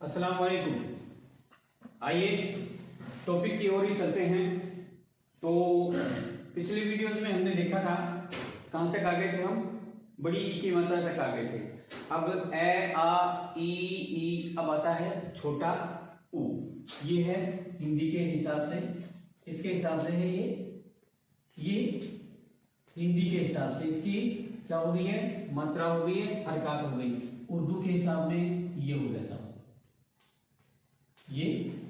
अस्सलाम वालेकुम। आइए टॉपिक की ओर ही चलते हैं। तो पिछली वीडियोस में हमने देखा था कहां तक आ गए थे हम, बड़ी ई की मात्रा तक आ गए थे। अब ए आ ई अब आता है छोटा ऊ। ये है हिंदी के हिसाब से, इसके हिसाब से है ये हिंदी के हिसाब से इसकी क्या हो गई है, मात्रा हो गई है, हरकत हो गई। उर्दू के हिसाब में ये हो गया साहब, ये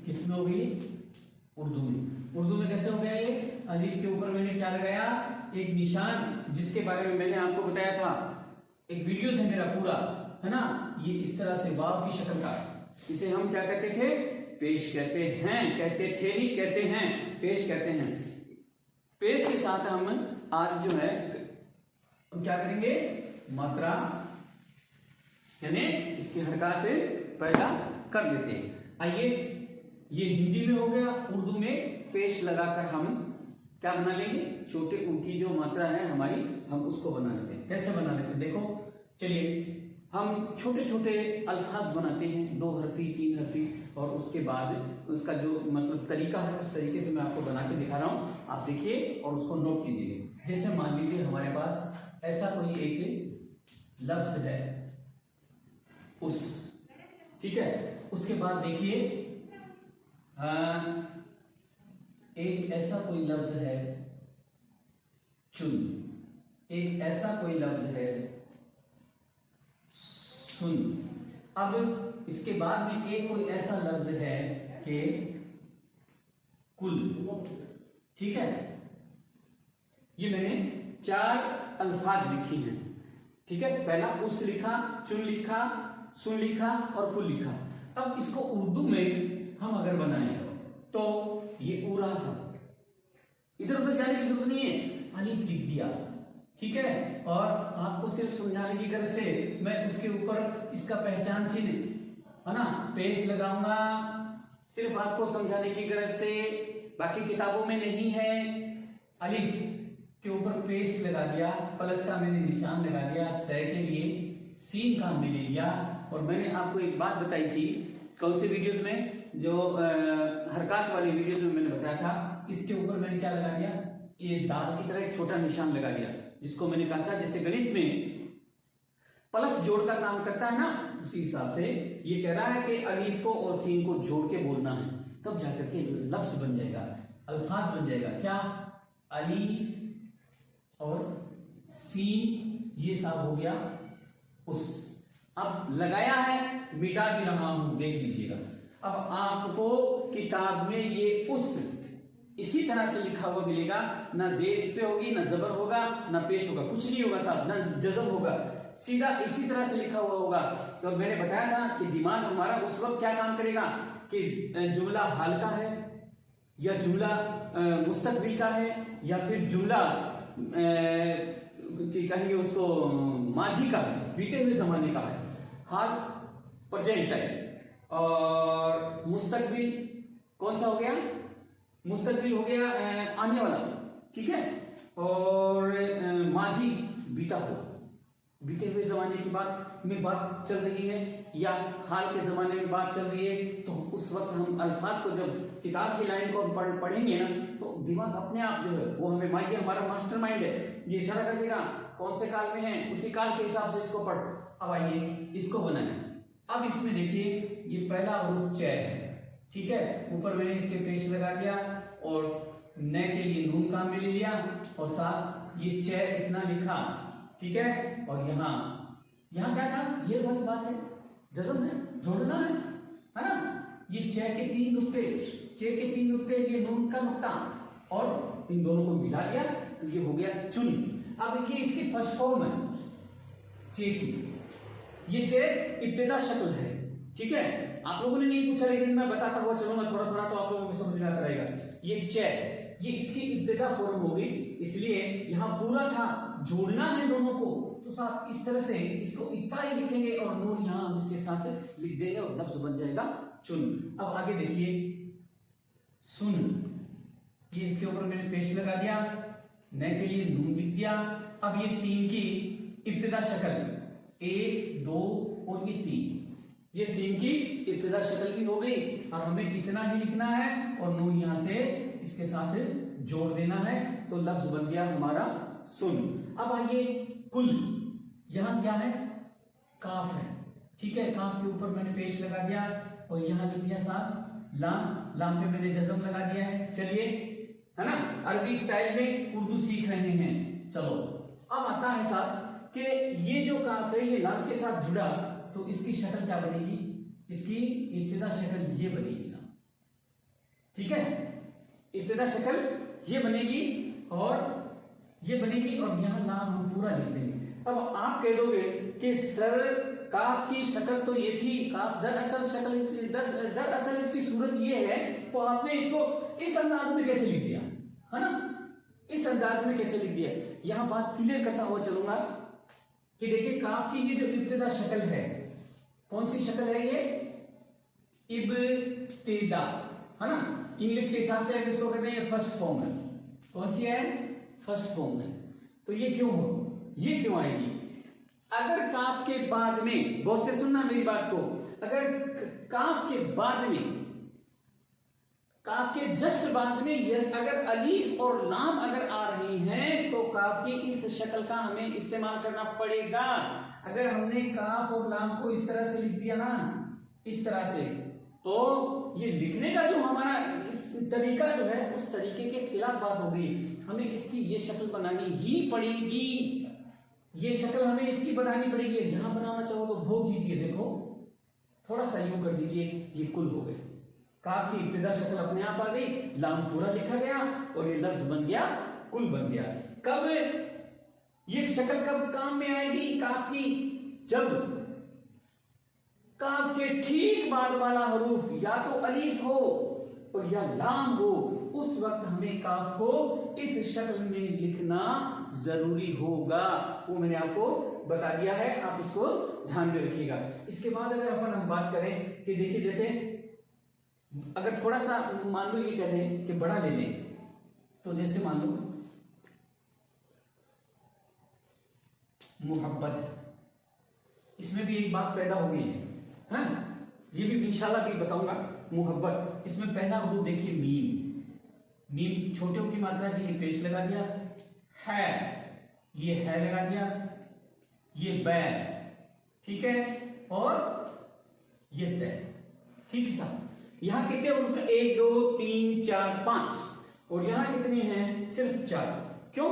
किसमें हो गई, उर्दू में। उर्दू में कैसे हो गया ये, अलिफ के ऊपर मैंने क्या लगाया, एक निशान, जिसके बारे में मैंने आपको बताया था, एक वीडियो है मेरा पूरा, है ना। ये इस तरह से वाव की शक्ल का, इसे हम क्या कहते थे, पेश कहते हैं, कहते थे नहीं कहते हैं, पेश कहते हैं। पेश के साथ हम आज जो है हम क्या करेंगे, मात्रा यानी इसकी हरकत पैदा कर देते हैं। आइए, ये हिंदी में हो गया, उर्दू में पेश लगाकर हम क्या बना लेंगे, छोटे ऊ की जो मात्रा है हमारी, हम उसको बना लेते हैं। कैसे बना लेते हैं देखो, चलिए हम छोटे छोटे अल्फाज बनाते हैं, 2 हरफी 3 हरफी, और उसके बाद उसका जो मतलब तरीका है उस तरीके से मैं आपको बना के दिखा रहा हूं, आप देखिए और उसको नोट कीजिए। जैसे मान लीजिए हमारे पास ऐसा कोई एक लफ्ज है उस, ठीक है। उसके बाद देखिए एक ऐसा कोई लफ्ज है चुन, एक ऐसा कोई लफ्ज है सुन। अब इसके बाद में एक कोई ऐसा लफ्ज है कि कुल, ठीक है। ये मैंने 4 अल्फाज लिखी हैं, ठीक है। पहला उस लिखा, चुन लिखा, सुन लिखा और कुल लिखा। अब इसको उर्दू में हम अगर बनाएं तो ये उरा सा, इधर उधर जाने की जरूरत नहीं है, अलिफ लिख दिया, ठीक है। और आपको सिर्फ समझाने की गरज से मैं उसके ऊपर इसका पहचान चिन्ह, है ना, पेश लगाऊंगा, सिर्फ आपको समझाने की गरज से, बाकी किताबों में नहीं है। अलिफ के ऊपर पेश लगा दिया, प्लस का मैंने निशान लगा दिया, सै के लिए सीन का हमने ले लिया। और मैंने आपको एक बात बताई थी, कौन सी वीडियोस में, जो हरकत वाली वीडियोस में मैंने बताया था, इसके ऊपर मैंने क्या लगा दिया, ये दाल की तरह एक छोटा निशान लगा दिया, जिसको मैंने कहा था जैसे गणित में प्लस जोड़ का काम करता है ना, उसी हिसाब से ये कह रहा है कि अलीफ को और सीन को जोड़ के बोलना है, तब जाकर के लफ्ज बन जाएगा, अल्फाज बन जाएगा। क्या, अलीफ और सीन, ये सब हो गया उस। अब लगाया है, मिटा भी रहा हूं, देख लीजिएगा। अब आपको किताब में ये उस इसी तरह से लिखा हुआ मिलेगा, ना जेर इस पे होगी, ना जबर होगा, ना पेश होगा, कुछ नहीं होगा साहब, ना जज़म होगा, सीधा इसी तरह से लिखा हुआ होगा। तो मैंने बताया था कि दिमाग हमारा उस वक्त क्या काम करेगा कि जुमला हाल का है, या जुमला मुस्तकबिल का है, या फिर जुमला कहेंगे उसको माजी का है, बीते हुए जमाने का है, हाल प्रेजेंट टाइम। और मुस्तकबिल कौन सा हो गया, मुस्तकबिल हो गया आने वाला, ठीक है। और माजी बीता हुआ, बीते हुए जमाने की बात में बात चल रही है, या हाल के जमाने में बात चल रही है, तो उस वक्त हम अल्फाज को, जब किताब की लाइन को हम पढ़ेंगे ना, तो दिमाग अपने आप जो है वो हमें, माइंड हमारा मास्टर माइंड है, ये इशारा कर देगा कौन से काल में है, उसी काल के हिसाब से इसको पढ़। अब आइए इसको बनाए। अब इसमें देखिए ये पहला हरूफ चै है, ठीक है, ऊपर मैंने इसके पेश लगा दिया, और न के लिए नून काम में ले लिया, और साथ ये चै इतना लिखा, ठीक है। और यहाँ क्या था, ये वाली बात है, जज़म है, जोड़ना है ना। ये चै के 3 नुक्ते, चे के 3 नुक्ते, ये नून का नुक्ता, और इन दोनों को मिला दिया, तो ये हो गया चुन। अब देखिए इसकी फर्स्ट फॉर्म है चे की, ये चे इब्तिदा शक्ल है, ठीक है। आप लोगों ने नहीं पूछा, लेकिन मैं बताता हुआ चलूंगा थोड़ा थोड़ा, तो आप लोगों को समझ में आता रहेगा। ये चे, ये इसकी इब्तिदा फॉर्म होगी, इसलिए यहाँ पूरा था, जोड़ना है दोनों को, तो साहब इस तरह से इसको इतना ही लिखेंगे, और नून यहाँ हम इसके साथ लिख देंगे, और लफ्ज बन जाएगा चुन। अब आगे देखिए सुन, ये इसके ऊपर मैंने पेश लगा दिया, न के लिए नून लिख दिया। अब ये सीन की इब्तिदा शक्ल 1 2 और ये 3, ये सीन की इब्तिदा शक्ल भी हो गई और हमें इतना ही लिखना है और नून यहां से इसके साथ जोड़ देना है तो लफ्ज बन गया हमारा सुन। अब आइए कुल, यहां क्या है, काफ है, ठीक है, काफ के ऊपर मैंने पेश लगा दिया और यहां लिख दिया साथ लाम, लाम पे मैंने जज़म लगा दिया है। चलिए, है ना, अरबी स्टाइल में उर्दू सीख रहे हैं। चलो अब आता है साथ कि ये जो काफ है ये लाम के साथ जुड़ा तो इसकी शक्ल क्या बनेगी, इसकी इब्तिदा शक्ल ये बनेगी साहब, ठीक है, इब्तिदा शक्ल ये बनेगी और ये बनेगी और यहां लाम हम पूरा लिख देंगे। अब आप कह दोगे कि सर काफ की शक्ल तो ये थी, काफ दरअसल शक्ल दरअसल इसकी सूरत ये है, तो आपने इसको इस अंदाज में कैसे लिख दिया, है ना, इस अंदाज में कैसे लिख दिया। यहां बात क्लियर करता हुआ चलूंगा कि देखिए काफ की ये जो इब्तिदा शक्ल है, कौन सी शक्ल है ये, इब्तिदा, है ना, इंग्लिश के हिसाब से अगर इसको कहते हैं फर्स्ट फॉर्म है, कौन सी है, फर्स्ट फॉर्म है। तो ये क्यों हो, ये क्यों आएगी, अगर काफ के बाद में, बहुत से सुनना मेरी बात को, अगर काफ के बाद में, काफ के जस्ट बाद में अगर अलीफ और लाम अगर आ रही हैं तो काफ की इस शक्ल का हमें इस्तेमाल करना पड़ेगा। अगर हमने काफ और लाम को इस तरह से लिख दिया ना, इस तरह से, तो ये लिखने का जो हमारा इस तरीका जो है उस तरीके के खिलाफ बात हो गई। हमें इसकी ये शक्ल बनानी ही पड़ेगी, ये शक्ल हमें इसकी बनानी पड़ेगी। यहां बनाना चाहो तो भोग दीजिए, देखो थोड़ा सा यूं कर दीजिए, ये कुल हो गए, काफ की इब्तिदा शक्ल अपने आप आ गई, लाम पूरा लिखा गया और ये लफ्ज बन गया, कुल बन गया। कब ये शक्ल कब काम में आएगी काफ की, जब काफ के ठीक बाद वाला हरूफ या तो अलीफ हो और या लाम हो, उस वक्त हमें काफ को इस शक्ल में लिखना जरूरी होगा। वो मैंने आपको बता दिया है, आप इसको ध्यान में रखिएगा। इसके बाद अगर अपन हम बात करें कि देखिए जैसे अगर थोड़ा सा मान लो ये कह दें कि बड़ा ले लें, तो जैसे मान लो मोहब्बत, इसमें भी एक बात पैदा हो गई है, हाँ? ये भी इंशाल्लाह भी बताऊंगा। मोहब्बत, इसमें पहला हुरूफ देखिए मीम, मीम छोटे की मात्रा के लिए पेश लगा दिया है, ये है लगा दिया, ये बै, ठीक है, और ये तय, ठीक है साहब। यहां कितने हुरूफ हैं, 1 2 3 4 5 और यहां कितने हैं, सिर्फ 4। क्यों,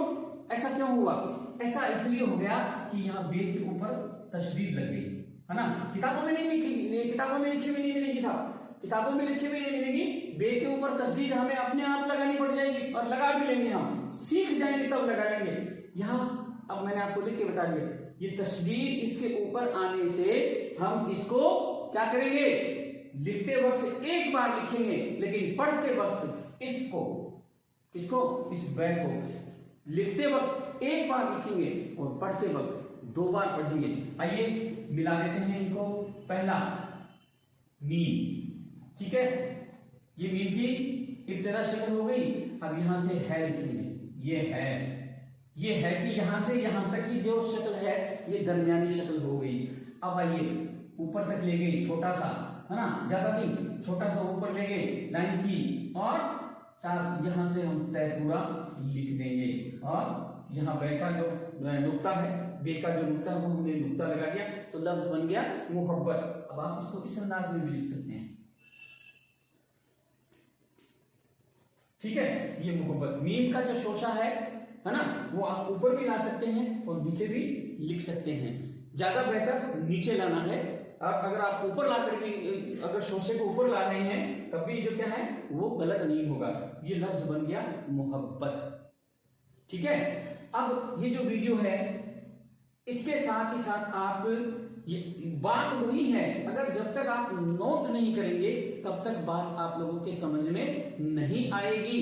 ऐसा क्यों हुआ, ऐसा इसलिए हो गया कि यहां बे के ऊपर तशदीद लग गई, है ना। किताबों में नहीं लिखी, किताबों में लिखी हुई नहीं मिलेगी साहब, किताबों में लिखी हुई नहीं मिलेगी। बे के ऊपर तशदीद हमें अपने आप लगानी पड़ जाएगी और लगा भी लेंगे, हम सीख जाएंगे तब लगा लेंगे। यहां अब मैंने आपको लिख के बता दिया, ये तशदीद इसके ऊपर आने से हम इसको क्या करेंगे, लिखते वक्त एक बार लिखेंगे, लेकिन पढ़ते वक्त इसको, इसको, इस बै को लिखते वक्त एक बार लिखेंगे और पढ़ते वक्त 2 बार पढ़ेंगे। आइए मिला देते हैं इनको। पहला मीम, ठीक है, ये मीम की इब्तिदा शक्ल हो गई। अब यहां से है लिखेंगे, ये है कि यहां से यहां तक की जो शक्ल है ये दरमियानी शक्ल हो गई। अब आइए ऊपर तक ले गई, छोटा सा, है ना, ज्यादा नहीं, छोटा सा ऊपर ले गए लाइन की, और साथ यहां से हम तय पूरा लिख देंगे और यहां बे का जो नुक्ता है, बे का जो नुक्ता है वो हमने नुक्ता लगा दिया, तो लफ्ज बन गया मोहब्बत। अब आप इसको इस अंदाज में भी लिख सकते हैं, ठीक है, ये मोहब्बत। मीम का जो शोशा है ना, वो आप ऊपर भी ला सकते हैं और नीचे भी लिख सकते हैं। ज्यादा बेहतर नीचे लाना है, अगर आप ऊपर लाकर भी अगर शोशे को ऊपर ला रहे हैं तब भी जो क्या है वो गलत नहीं होगा। ये लफ्ज बन गया मोहब्बत, ठीक है। अब ये जो वीडियो है इसके साथ ही साथ आप, ये बात वही है, अगर जब तक आप नोट नहीं करेंगे तब तक बात आप लोगों के समझ में नहीं आएगी।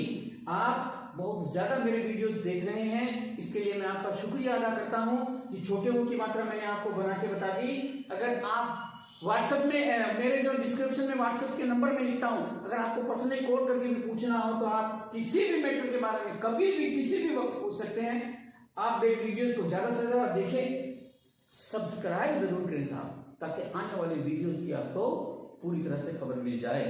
आप बहुत ज्यादा मेरे वीडियोस देख रहे हैं, इसके लिए मैं आपका शुक्रिया अदा करता हूं। ये छोटे ओ की मात्रा मैंने आपको बना के बता दी। अगर आप व्हाट्सएप में, मेरे जो डिस्क्रिप्शन में व्हाट्सएप के नंबर में लिखता हूं, अगर आपको पर्सनली कॉल करके भी पूछना हो तो आप किसी भी मैटर के बारे में कभी भी किसी भी वक्त पूछ सकते हैं। आप मेरे वीडियोस को ज्यादा से ज्यादा देखें, सब्सक्राइब जरूर करें साहब, ताकि आने वाले वीडियोस की आपको पूरी तरह से खबर मिल जाए।